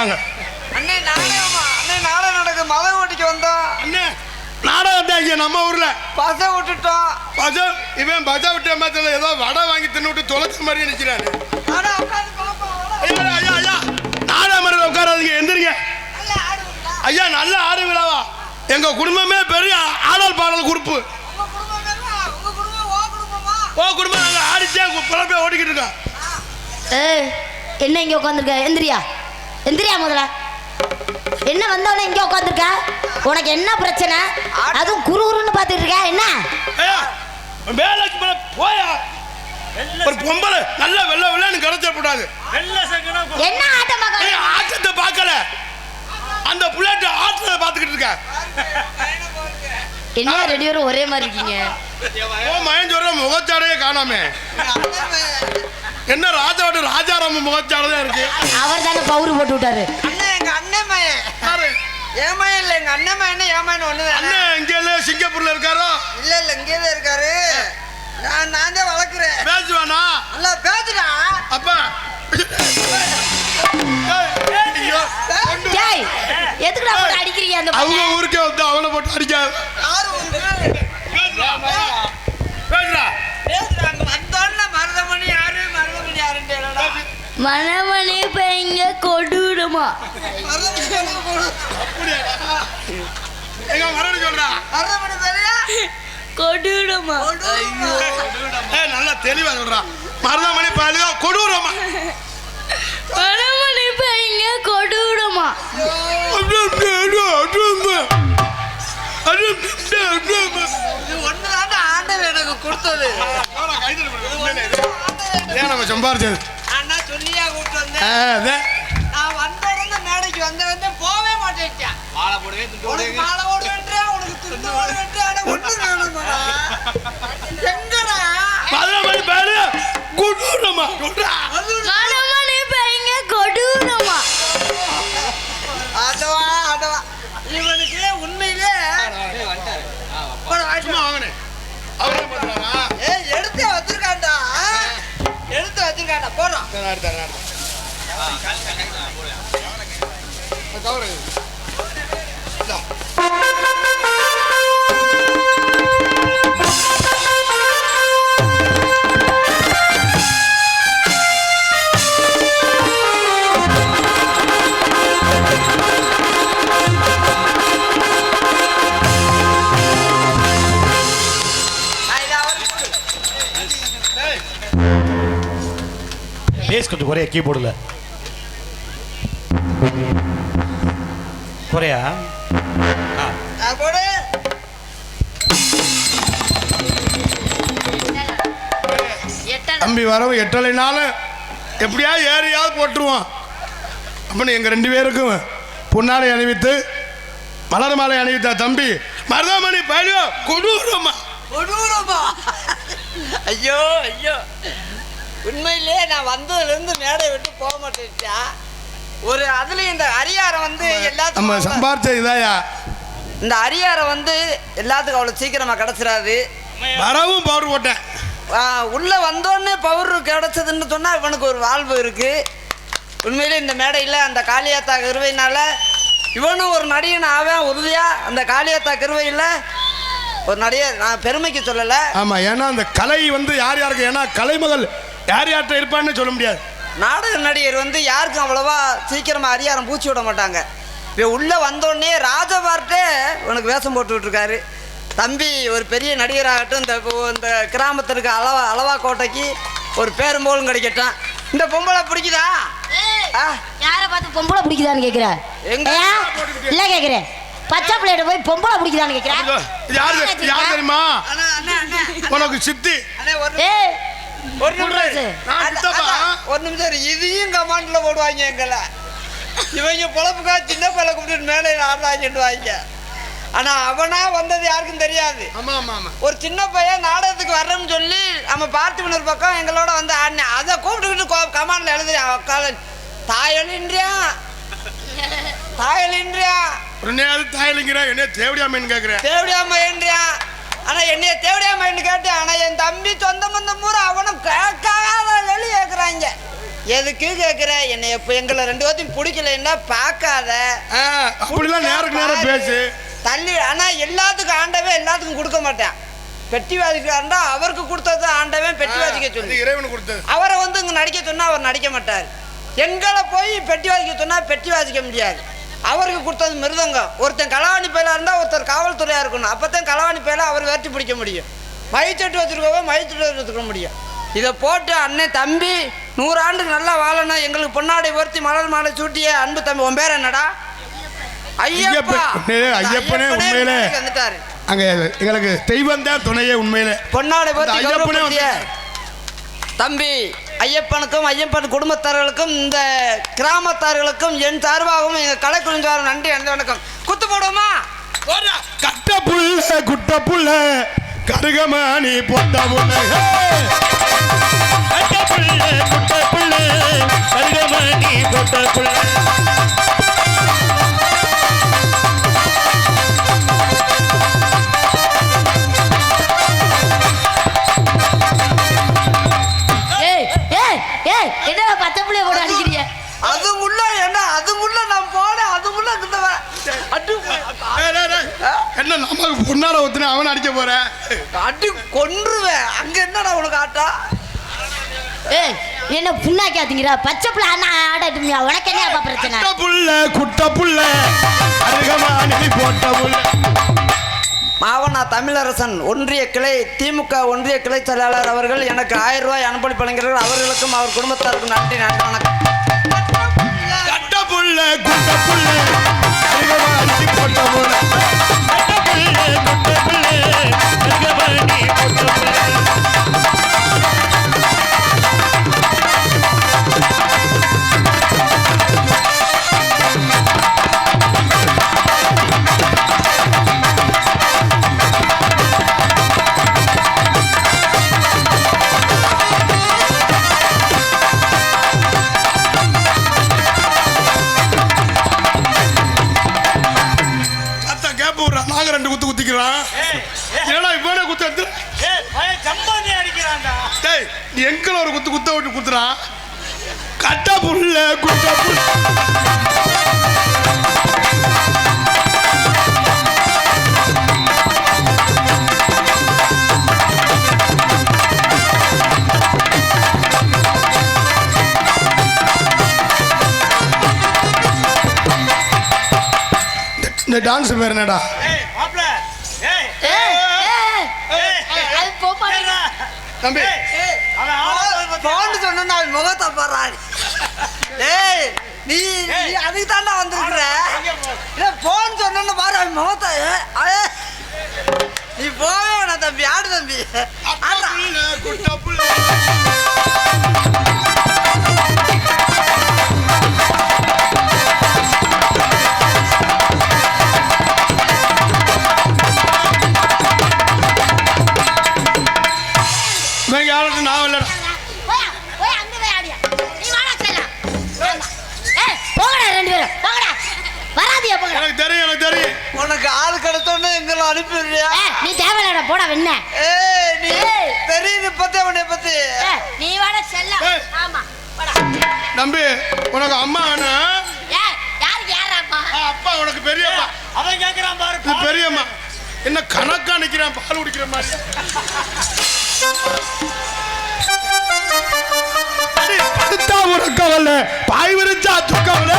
இருக்காங்க. அண்ணே நாடகம் நடக்கு மலை ஓட்டிக்கு வந்தோம். அண்ணே நாடகம் தான் இங்கே நம்ம ஊர்ல பச விட்டுட்டோம். இவன் பஜா விட்ட மாதிரி ஏதோ வடை வாங்கி தின்னுட்டு தொலைச்ச மாதிரி நிற்கிறாரு. ஐயா ஐயா ஐயா நாடகம் மாதிரி உட்காராதீங்க, எந்திரிங்க. ஐயா நல்ல ஆடு விழாவா? எங்க குடும்பமே பெரிய ஆடல் பாடல் குரூப்பு. ஓ குடும்பம் நாங்கள் ஆடிச்சே புலப்பே ஓடிக்கிட்டு இருக்கோம். என்ன இங்கே உட்காந்துருக்க? எந்திரியா முதல்ல. என்ன வந்தவன இங்கே உட்காந்துருக்க? உனக்கு என்ன பிரச்சனை? அதுவும் குறுகுறுன்னு பார்த்துட்டு இருக்க என்ன? வேலைக்கு போயா ஒரு பொம்பளை நல்ல வெள்ள வெள்ளன்னு கிடைச்சப்படாது. என்ன ஆட்டம் பார்க்க? ஆட்டத்தை பார்க்கல, அந்த புள்ளட்ட ஆட்டத்தை பார்த்துக்கிட்டு இருக்க. என்ன ரெண்டு பேரும் ஒரே மாதிரி இருக்கீங்க? மயன் சொல்ற முகச்சாடையே காணாமே. என்ன ராஜாராம முகச்சாடதான் இருக்கு. அவர் தானே பவுரு போட்டு விட்டாரு. எங்க அண்ணன் மயன் ஏமாயன் இல்ல, எங்க அண்ணன் மயன் ஏமாயன் ஒண்ணுதான். அண்ணன் இங்க இல்ல சிங்கப்பூர்ல இருக்காரோ? இல்ல இங்கதான் இருக்காரு. நான் தான் வளர்க்குறேன். பேசுவானா? இல்ல பேசுடா. அப்பா எதுக்குடா போட்டு அடிக்கிறீங்க? அந்த அவங்க ஊருக்கே வந்து அவனை போட்டு அடிக்காது. மணமணி பையங்க கொடூரமா கொடூரமா நல்லா தெளிவா சொல்றான். மருதமணி பாலுக கொடூரமா, மணமணி பையங்க கொடூரமா. எனக்கு கொடுத்தது நம்ம சம்பாரிச்சது. அண்ணா சொல்லியா கூப்பிட்டு வந்தேன். நான் வந்த மேடைக்கு வந்து போவே மாட்டேன். மாலை போடுவேன், மாலை போடுவேன், உனக்கு துண்டு போடுவேன். ஒண்ணு வேணுமா? எங்கடா மணமணி பையங்க கொடூரமா. அதவா இவனுக்கு உண்மையிலே எடுத்து வச்சிருக்காண்டா, போடுறான். கொஞ்சம் குறையா கீபோர்டில் குறையா தம்பி வரவும் எட்டலைனாலும் எப்படியா ஏறியாவது போட்டுருவோம் அப்படின்னு எங்க ரெண்டு பேருக்கும் பொன்னாடை அணிவித்து மலர் மாலை அணிவித்தா தம்பி மருதமணி பாலியோ கொடூரமா. ஐயோ உண்மையிலே நான் வந்ததுலேருந்து மேடை விட்டு போக மாட்டேன்ட்டா. ஒரு அதுலேயும் இந்த அரியாரம் வந்து எல்லாத்துக்கும் நம்ம சம்பாரிச்ச இதாயா. இந்த அரியாரம் வந்து எல்லாத்துக்கும் அவ்வளோ சீக்கிரமாக கிடச்சிடாது. வரவும் பவர் போட்டேன். உள்ளே வந்தோடனே பவர் கிடச்சதுன்னு சொன்னால் இவனுக்கு ஒரு வாழ்வு இருக்குது. உண்மையிலே இந்த மேடையில் அந்த காளியாத்தா கருவையினால இவனும் ஒரு நடிகன் ஆவேன் உறுதியாக. அந்த காளியாத்தா கருவையில் ஒரு நடிகர், நான் பெருமைக்கு சொல்லலை. ஆமாம், ஏன்னா அந்த கலை வந்து யார் யாருக்கு, ஏன்னா கலைமகள் யார் யார்கிட்ட இருப்பான்னு சொல்ல முடியாது. நாடக நடிகர் வந்து யாருக்கும் அவ்வளோவா சீக்கிரமாக அரியாரம் பூச்சி விட மாட்டாங்க. இப்போ உள்ளே வந்தோடனே ராஜபார்ட்டே உனக்கு வேஷம் போட்டுக்கிட்டுருக்காரு. தம்பி ஒரு பெரிய நடிகராகட்டும், இந்த கிராமத்திற்கு அளவா கோட்டைக்கு ஒரு பேரும்போலும் கிடைக்கட்டும். இந்த பொம்பளை பிடிக்குதா? யாரை பார்த்து பொம்பளை பிடிக்குதான்னு கேட்குறேன். எங்க இல்லை கேட்குறேன், பச்சை பிள்ளைகிட்ட போய் பொம்பளை பிடிக்குதான்னு கேட்குறேன். யார் தெரியுமா உனக்கு சித்தி? ஒரு நிமிஷம் இதையும் கமாண்ட்ல போடுவாங்க. எங்களை இவங்க பொழப்புக்கா சின்ன பிள்ளை கூப்பிட்டு மேலே ஆடுறாங்க. ஆனா அவனா வந்தது யாருக்கும் தெரியாது. ஒரு சின்ன பையன் நாடகத்துக்கு வர்றோம்னு சொல்லி நம்ம பார்த்திபனூர் பக்கம் எங்களோட வந்து ஆடினேன். அதை கூப்பிட்டுக்கிட்டு கமாண்ட்ல எழுதுறேன். தாயலின்றியா என்ன தேவடியாமன்னு கேட்கிறேன். தேவடியாமைன்றியா? ஆனா என்னைய தேவடியாமைன்னு கேட்டேன். ஆனா என் தம்பி சொந்த மந்த பூரா அவனும் கேட்காத கேட்குறாங்க. எதுக்கு கேக்குற என்னை இப்ப எங்களை 2 பேர்த்தையும் பிடிக்கலன்னா பார்க்காத. அப்படிலாம் நேருக்கு நேரம் பேசு தள்ளி. ஆனா எல்லாத்துக்கும் ஆண்டவன் எல்லாத்துக்கும் கொடுக்க மாட்டேன். பெட்டி வாசிக்கிறாருண்டா அவருக்கு கொடுத்தது ஆண்டவன் பெட்டி வாசிக்க சொல்லி இறைவன் கொடுத்தது. அவரை வந்து இங்க நடிக்க சொன்னா அவர் நடிக்க மாட்டார். எங்களை போய் பெட்டி வாசிக்க சொன்னா பெட்டி வாசிக்க முடியாது. அவருக்கு கொடுத்தது மிருதங்கம். ஒருத்தன் களவாணி பயிலா இருந்தா ஒருத்தர் காவல்துறையா இருக்கணும். அப்பதான் களவாணி பயில அவர் வேட்டி பிடிக்க முடியும். மயிச்சட்டு வச்சிருக்கவோ மயிச்சட்டு வச்சுக்க முடியும். இதை போட்டு அண்ணன் தம்பி 100 ஆண்டுக்கு நல்லா வாழணும். எங்களுக்கு பொன்னாடை ஒருத்தி மலர் மாலை சூட்டிய அன்பு தம்பி. உன் பேர் என்னடா? ஐயப்பா. ஐயப்பனே உண்மையிலே வந்துட்டாரு. அங்க எங்களுக்கு தெய்வம் தான் துணையே. உண்மையிலே பொன்னாடை ஒருத்தி தம்பி ஐயப்பனுக்கும் ஐயப்பன் குடும்பத்தார்களுக்கும் இந்த கிராமத்தார்களுக்கும் என் சார்பாகவும் எங்க கலைக்குழுஞ்சாரும் நன்றி. அந்த வணக்கம். குத்து போடுவோமா? கட்ட புள்ள குட்ட புள்ள கருகமானி பொட்ட புள்ள கட்ட புள்ள குட்ட புள்ள கருகமானி பொட்ட புள்ள என்ன பச்சை புள்ளைய கூட அடிக்கிறீங்க? அதுக்குள்ள என்ன அதுக்குள்ள நான் போனேன். அதுக்குள்ள என்ன நமக்கு பொன்னால ஊத்துன அவன் அடிக்க போற அடி கொன்றுவேன். அங்க என்னடா உனக்கு ஆட்டா? ஏய் என்ன புண்ணாக்காதீங்கடா. பச்சை புள்ள அண்ணா ஆடட்டுமியா? உனக்கு என்ன பிரச்சனை? குட்ட புள்ள குட்ட புள்ள அருகமானி போட்ட புள்ள. மாவனா தமிழரசன் ஒன்றிய கிளை திமுக ஒன்றிய கிளை செயலாளர் அவர்கள் எனக்கு 1000 ரூபாய் அனுப்பி வழங்குகிறார்கள். அவர்களுக்கும் அவர் குடும்பத்தாருக்கும் நன்றி. நன்றி வணக்கம். கட்ட புள்ள குட்ட புள்ள அருகமானி போட்ட புள்ள கட்ட புள்ள குட்ட புள்ள அருகமானி போட்ட புள்ள. நாங்க 2 குத்து குத்திக்கிறான். என்னடா இவனே குத்து எடுத்து எங்களை ஒரு குத்து குத்த விட்டு குத்துறான். கட்ட புள்ள குட்ட புள்ள இந்த டான்ஸ் பேர் என்னடா? தம்பி சொன்னா முகத்தை பாரு. ஏய் நீ அதுக்கு தாண்டா வந்திருக்கிற. போன் சொன்னு பாரு அவன் முகத்தை. நீ போவே வேணாம் தம்பி. ஆடு தம்பி. நான் இல்லடா. எனக்கு தெரியும் எனக்கு தெரியும். உனக்கு ஆள் கிடைச்சோன்னு எங்களை அனுப்பிடுறியா? நீ தேவையில்லடா போடா வெண்ண. நீ தெரியுது பத்தி அவனை பத்தி. நீ வாட செல்ல. ஆமா போடா. தம்பி உனக்கு அம்மா வேணா? யாருக்கு யாரா அப்பா? அப்பா உனக்கு பெரியப்பா. அவன் கேக்குறான் பாரு. நீ பெரியம்மா. என்ன கணக்கா நிக்கிறான் பால் குடிக்கிற மாதிரி. படுத்தா உறக்கவல்ல பாய் விரிச்சா துக்கவல்ல